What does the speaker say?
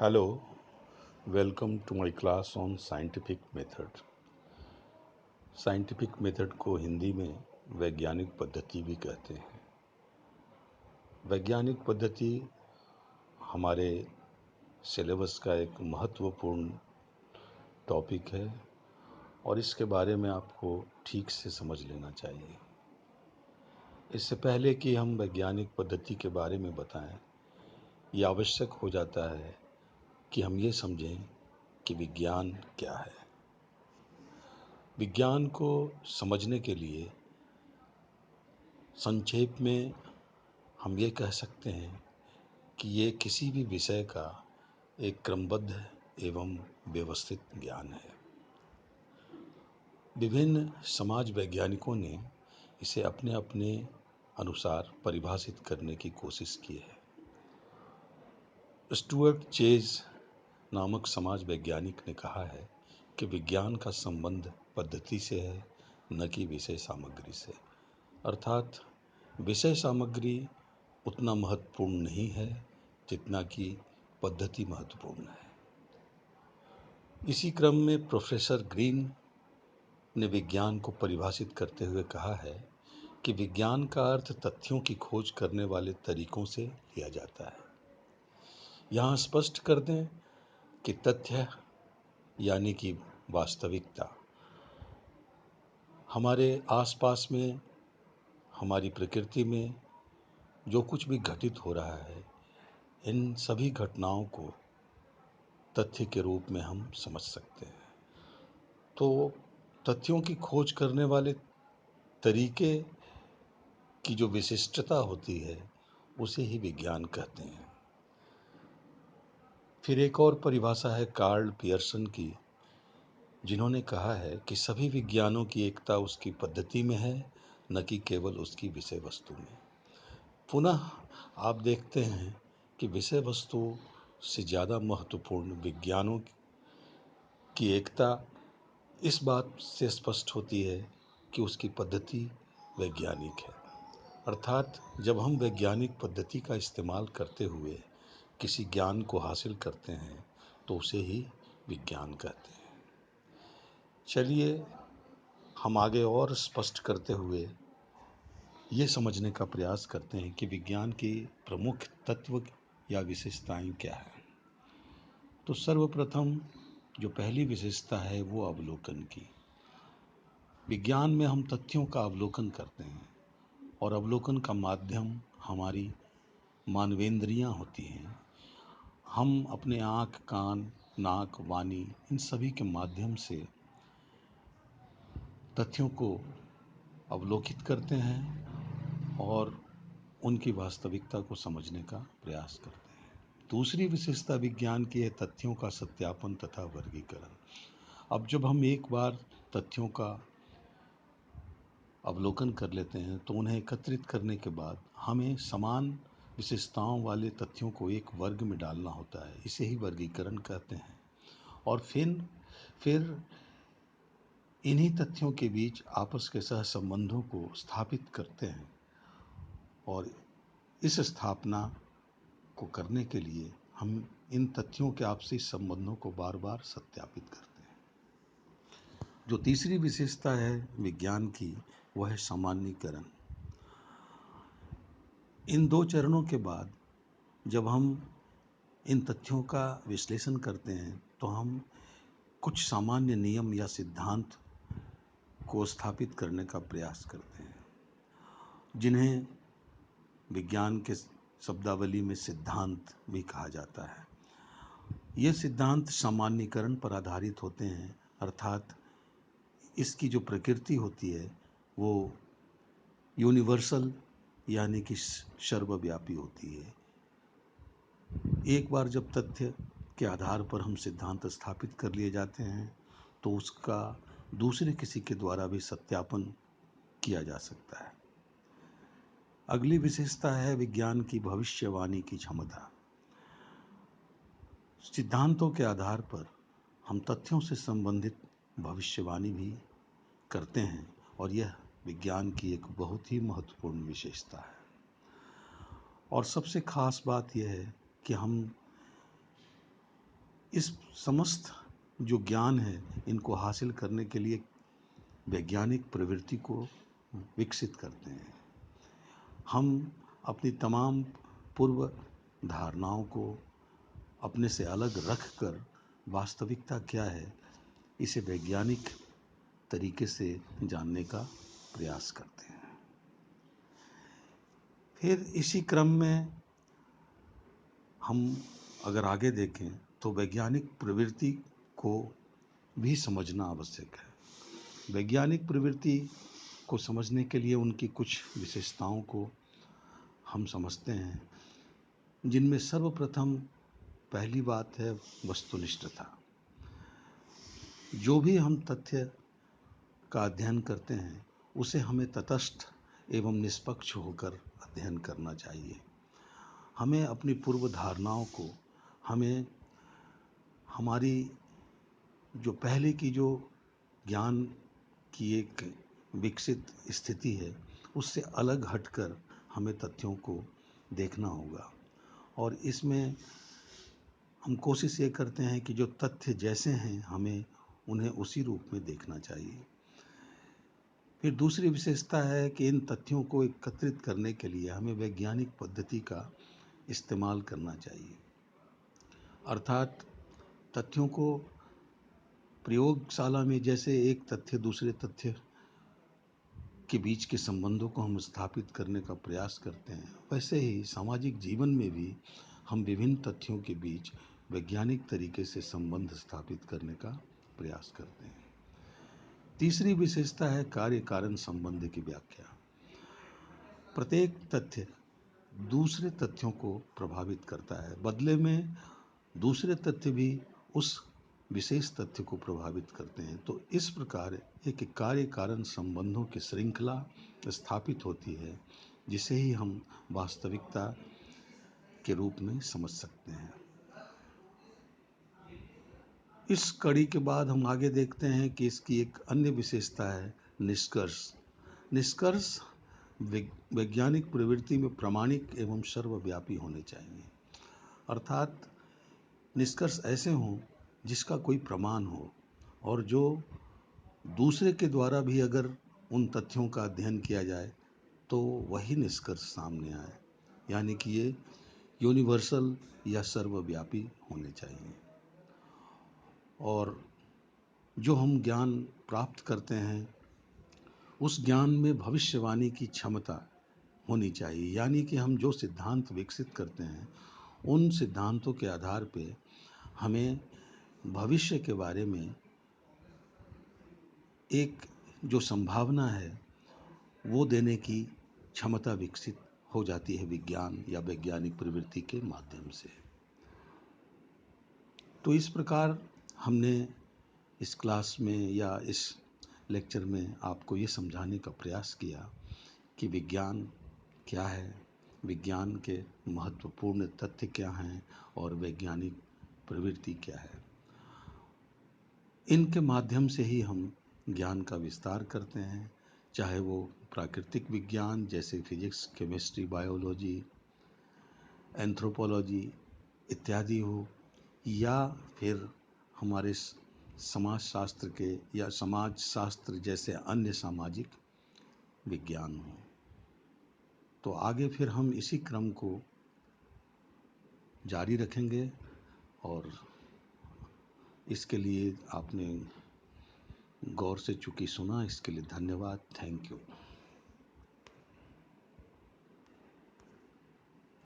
Hello, welcome to my class on scientific method. Scientific method को हिंदी में वैज्ञानिक पद्धति भी कहते हैं। वैज्ञानिक पद्धति हमारे सिलेबस का एक महत्वपूर्ण टॉपिक है और इसके बारे में आपको ठीक से समझ लेना चाहिए। इससे पहले कि हम वैज्ञानिक पद्धति के बारे में बताएं, ये आवश्यक हो जाता है कि हम ये समझें कि विज्ञान क्या है। विज्ञान को समझने के लिए संक्षेप में हम ये कह सकते हैं कि ये किसी भी विषय का एक क्रमबद्ध एवं व्यवस्थित ज्ञान है। विभिन्न समाज वैज्ञानिकों ने इसे अपने अपने अनुसार परिभाषित करने की कोशिश की है। स्टुअर्ट चेज नामक समाज वैज्ञानिक ने कहा है कि विज्ञान का संबंध पद्धति से है, न कि विषय सामग्री से। अर्थात विषय सामग्री उतना महत्वपूर्ण नहीं है जितना कि पद्धति महत्वपूर्ण है। इसी क्रम में प्रोफेसर ग्रीन ने विज्ञान को परिभाषित करते हुए कहा है कि विज्ञान का अर्थ तथ्यों की खोज करने वाले तरीकों से लिया जाता है। यहाँ स्पष्ट कर दें कि तथ्य यानी कि वास्तविकता हमारे आसपास में, हमारी प्रकृति में जो कुछ भी घटित हो रहा है, इन सभी घटनाओं को तथ्य के रूप में हम समझ सकते हैं। तो तथ्यों की खोज करने वाले तरीके की जो विशिष्टता होती है, उसे ही विज्ञान कहते हैं। फिर एक और परिभाषा है कार्ल पियर्सन की, जिन्होंने कहा है कि सभी विज्ञानों की एकता उसकी पद्धति में है, न कि केवल उसकी विषय वस्तु में। पुनः आप देखते हैं कि विषय वस्तु से ज़्यादा महत्वपूर्ण विज्ञानों की एकता इस बात से स्पष्ट होती है कि उसकी पद्धति वैज्ञानिक है। अर्थात जब हम वैज्ञानिक पद्धति का इस्तेमाल करते हुए किसी ज्ञान को हासिल करते हैं तो उसे ही विज्ञान कहते हैं। चलिए हम आगे और स्पष्ट करते हुए ये समझने का प्रयास करते हैं कि विज्ञान की प्रमुख तत्व या विशेषताएं क्या है। तो सर्वप्रथम जो पहली विशेषता है वो अवलोकन की। विज्ञान में हम तथ्यों का अवलोकन करते हैं और अवलोकन का माध्यम हमारी मानवेंद्रियां होती हैं। हम अपने आँख, कान, नाक, वाणी इन सभी के माध्यम से तथ्यों को अवलोकित करते हैं और उनकी वास्तविकता को समझने का प्रयास करते हैं। दूसरी विशेषता विज्ञान की है तथ्यों का सत्यापन तथा वर्गीकरण। अब जब हम एक बार तथ्यों का अवलोकन कर लेते हैं तो उन्हें एकत्रित करने के बाद हमें समान विशेषताओं वाले तथ्यों को एक वर्ग में डालना होता है। इसे ही वर्गीकरण कहते हैं। और फिर इन्हीं तथ्यों के बीच आपस के सह संबंधों को स्थापित करते हैं और इस स्थापना को करने के लिए हम इन तथ्यों के आपसी संबंधों को बार बार सत्यापित करते हैं। जो तीसरी विशेषता है विज्ञान की, वह है सामान्यीकरण। इन दो चरणों के बाद जब हम इन तथ्यों का विश्लेषण करते हैं तो हम कुछ सामान्य नियम या सिद्धांत को स्थापित करने का प्रयास करते हैं, जिन्हें विज्ञान के शब्दावली में सिद्धांत भी कहा जाता है। ये सिद्धांत सामान्यीकरण पर आधारित होते हैं, अर्थात इसकी जो प्रकृति होती है वो यूनिवर्सल यानी कि सर्वव्यापी होती है। एक बार जब तथ्य के आधार पर हम सिद्धांत स्थापित कर लिए जाते हैं तो उसका दूसरे किसी के द्वारा भी सत्यापन किया जा सकता है। अगली विशेषता है विज्ञान की भविष्यवाणी की क्षमता। सिद्धांतों के आधार पर हम तथ्यों से संबंधित भविष्यवाणी भी करते हैं और यह विज्ञान की एक बहुत ही महत्वपूर्ण विशेषता है। और सबसे खास बात यह है कि हम इस समस्त जो ज्ञान है, इनको हासिल करने के लिए वैज्ञानिक प्रवृत्ति को विकसित करते हैं। हम अपनी तमाम पूर्व धारणाओं को अपने से अलग रख कर वास्तविकता क्या है, इसे वैज्ञानिक तरीके से जानने का प्रयास करते हैं। फिर इसी क्रम में हम अगर आगे देखें तो वैज्ञानिक प्रवृत्ति को भी समझना आवश्यक है। वैज्ञानिक प्रवृत्ति को समझने के लिए उनकी कुछ विशेषताओं को हम समझते हैं, जिनमें सर्वप्रथम पहली बात है वस्तुनिष्ठता। जो भी हम तथ्य का अध्ययन करते हैं, उसे हमें तटस्थ एवं निष्पक्ष होकर अध्ययन करना चाहिए। हमें अपनी पूर्व धारणाओं को, हमें हमारी जो पहले की जो ज्ञान की एक विकसित स्थिति है, उससे अलग हटकर हमें तथ्यों को देखना होगा। और इसमें हम कोशिश ये करते हैं कि जो तथ्य जैसे हैं, हमें उन्हें उसी रूप में देखना चाहिए। फिर दूसरी विशेषता है कि इन तथ्यों को एकत्रित करने के लिए हमें वैज्ञानिक पद्धति का इस्तेमाल करना चाहिए। अर्थात तथ्यों को प्रयोगशाला में जैसे एक तथ्य दूसरे तथ्य के बीच के संबंधों को हम स्थापित करने का प्रयास करते हैं, वैसे ही सामाजिक जीवन में भी हम विभिन्न तथ्यों के बीच वैज्ञानिक तरीके से संबंध स्थापित करने का प्रयास करते हैं। तीसरी विशेषता है कार्य कारण संबंध की व्याख्या। प्रत्येक तथ्य दूसरे तथ्यों को प्रभावित करता है, बदले में दूसरे तथ्य भी उस विशेष तथ्य को प्रभावित करते हैं। तो इस प्रकार एक कार्य कारण संबंधों की श्रृंखला स्थापित होती है, जिसे ही हम वास्तविकता के रूप में समझ सकते हैं। इस कड़ी के बाद हम आगे देखते हैं कि इसकी एक अन्य विशेषता है निष्कर्ष। निष्कर्ष वैज्ञानिक प्रवृत्ति में प्रामाणिक एवं सर्वव्यापी होने चाहिए। अर्थात निष्कर्ष ऐसे हों जिसका कोई प्रमाण हो, और जो दूसरे के द्वारा भी अगर उन तथ्यों का अध्ययन किया जाए तो वही निष्कर्ष सामने आए, यानी कि ये यूनिवर्सल या सर्वव्यापी होने चाहिए। और जो हम ज्ञान प्राप्त करते हैं, उस ज्ञान में भविष्यवाणी की क्षमता होनी चाहिए, यानी कि हम जो सिद्धांत विकसित करते हैं, उन सिद्धांतों के आधार पे हमें भविष्य के बारे में एक जो संभावना है वो देने की क्षमता विकसित हो जाती है विज्ञान या वैज्ञानिक प्रवृत्ति के माध्यम से। तो इस प्रकार हमने इस क्लास में या इस लेक्चर में आपको ये समझाने का प्रयास किया कि विज्ञान क्या है, विज्ञान के महत्वपूर्ण तथ्य क्या हैं और वैज्ञानिक प्रवृत्ति क्या है। इनके माध्यम से ही हम ज्ञान का विस्तार करते हैं, चाहे वो प्राकृतिक विज्ञान जैसे फिजिक्स, केमिस्ट्री, बायोलॉजी, एंथ्रोपोलॉजी इत्यादि हो, या फिर हमारे समाज शास्त्र के या समाज शास्त्र जैसे अन्य सामाजिक विज्ञान हो। तो आगे फिर हम इसी क्रम को जारी रखेंगे, और इसके लिए आपने गौर से चूंकि सुना, इसके लिए धन्यवाद। Thank you.